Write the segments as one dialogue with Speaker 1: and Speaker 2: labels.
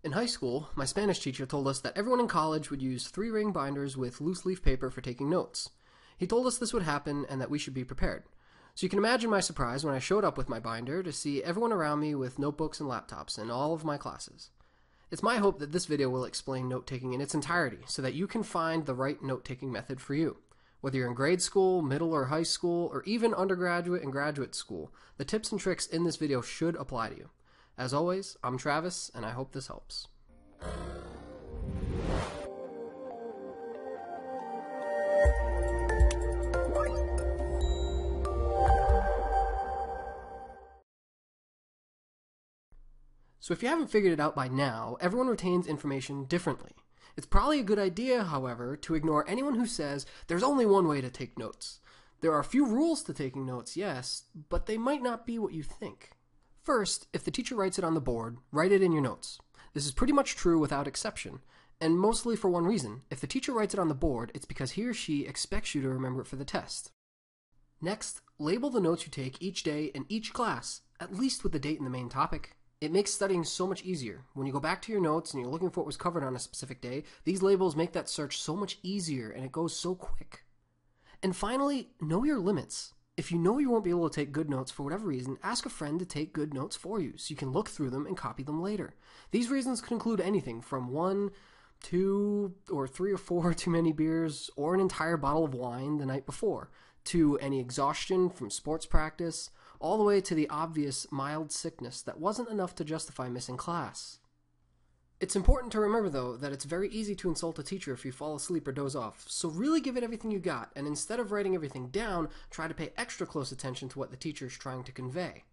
Speaker 1: In high school, my Spanish teacher told us that everyone in college would use 3-ring binders with loose leaf paper for taking notes. He told us this would happen and that we should be prepared. So you can imagine my surprise when I showed up with my binder to see everyone around me with notebooks and laptops in all of my classes. It's my hope that this video will explain note-taking in its entirety so that you can find the right note-taking method for you. Whether you're in grade school, middle or high school, or even undergraduate and graduate school, the tips and tricks in this video should apply to you. As always, I'm Travis, and I hope this helps. So if you haven't figured it out by now, everyone retains information differently. It's probably a good idea, however, to ignore anyone who says there's only one way to take notes. There are a few rules to taking notes, yes, but they might not be what you think. First, if the teacher writes it on the board, write it in your notes. This is pretty much true without exception, and mostly for one reason. If the teacher writes it on the board, it's because he or she expects you to remember it for the test. Next, label the notes you take each day in each class, at least with the date and the main topic. It makes studying so much easier. When you go back to your notes and you're looking for what was covered on a specific day, these labels make that search so much easier and it goes so quick. And finally, know your limits. If you know you won't be able to take good notes for whatever reason, ask a friend to take good notes for you so you can look through them and copy them later. These reasons could include anything from 1, 2, or 3 or 4 too many beers, or an entire bottle of wine the night before, to any exhaustion from sports practice, all the way to the obvious mild sickness that wasn't enough to justify missing class. It's important to remember, though, that it's very easy to insult a teacher if you fall asleep or doze off, so really give it everything you got, and instead of writing everything down, try to pay extra close attention to what the teacher is trying to convey.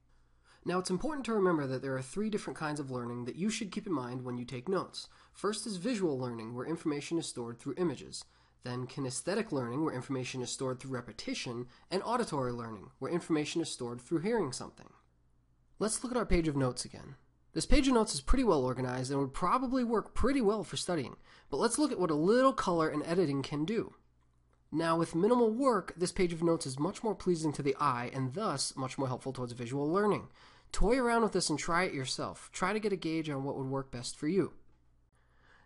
Speaker 1: Now, it's important to remember that there are 3 different kinds of learning that you should keep in mind when you take notes. First is visual learning, where information is stored through images. Then kinesthetic learning, where information is stored through repetition, and auditory learning, where information is stored through hearing something. Let's look at our page of notes again. This page of notes is pretty well organized and would probably work pretty well for studying, but let's look at what a little color and editing can do. Now, with minimal work, this page of notes is much more pleasing to the eye and thus much more helpful towards visual learning. Toy around with this and try it yourself. Try to get a gauge on what would work best for you.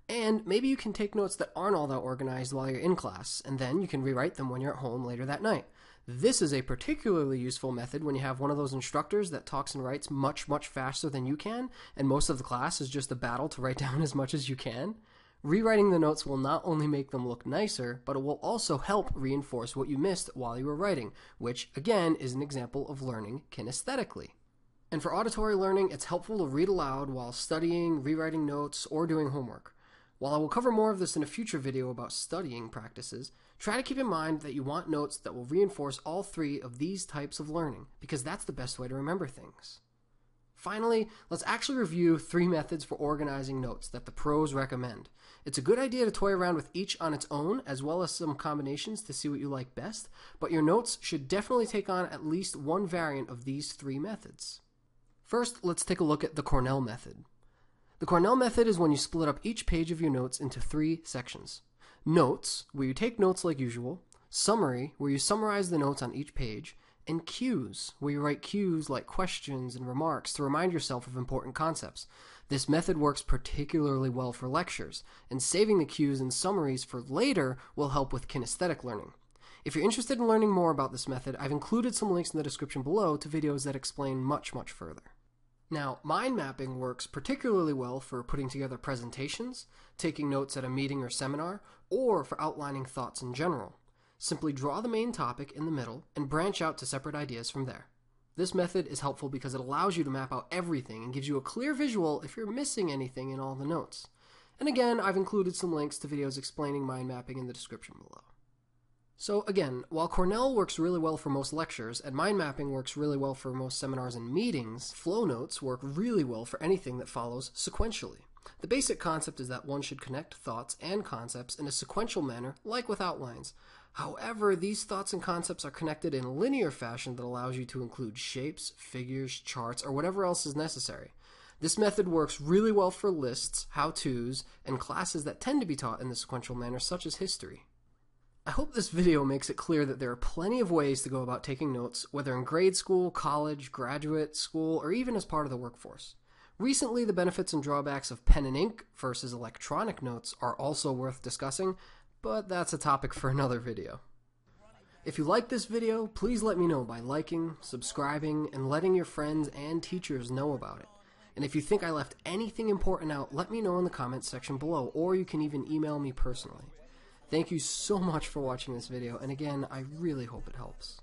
Speaker 1: And maybe you can take notes that aren't all that organized while you're in class, and then you can rewrite them when you're at home later that night. This is a particularly useful method when you have one of those instructors that talks and writes much faster than you can, and most of the class is just a battle to write down as much as you can. Rewriting the notes will not only make them look nicer, but it will also help reinforce what you missed while you were writing, which, again, is an example of learning kinesthetically. And for auditory learning, it's helpful to read aloud while studying, rewriting notes, or doing homework. While I will cover more of this in a future video about studying practices, try to keep in mind that you want notes that will reinforce all 3 of these types of learning, because that's the best way to remember things. Finally, let's actually review 3 methods for organizing notes that the pros recommend. It's a good idea to toy around with each on its own, as well as some combinations to see what you like best, but your notes should definitely take on at least one variant of these 3 methods. First, let's take a look at the Cornell method. The Cornell method is when you split up each page of your notes into 3 sections. Notes, where you take notes like usual. Summary, where you summarize the notes on each page. And cues, where you write cues like questions and remarks to remind yourself of important concepts. This method works particularly well for lectures, and saving the cues and summaries for later will help with kinesthetic learning. If you're interested in learning more about this method, I've included some links in the description below to videos that explain much further. Now, mind mapping works particularly well for putting together presentations, taking notes at a meeting or seminar, or for outlining thoughts in general. Simply draw the main topic in the middle and branch out to separate ideas from there. This method is helpful because it allows you to map out everything and gives you a clear visual if you're missing anything in all the notes. And again, I've included some links to videos explaining mind mapping in the description below. So again, while Cornell works really well for most lectures, and mind mapping works really well for most seminars and meetings, flow notes work really well for anything that follows sequentially. The basic concept is that one should connect thoughts and concepts in a sequential manner, like with outlines. However, these thoughts and concepts are connected in a linear fashion that allows you to include shapes, figures, charts, or whatever else is necessary. This method works really well for lists, how-tos, and classes that tend to be taught in the sequential manner, such as history. I hope this video makes it clear that there are plenty of ways to go about taking notes, whether in grade school, college, graduate school, or even as part of the workforce. Recently, the benefits and drawbacks of pen and ink versus electronic notes are also worth discussing, but that's a topic for another video. If you like this video, please let me know by liking, subscribing, and letting your friends and teachers know about it. And if you think I left anything important out, let me know in the comments section below, or you can even email me personally. Thank you so much for watching this video, and again, I really hope it helps.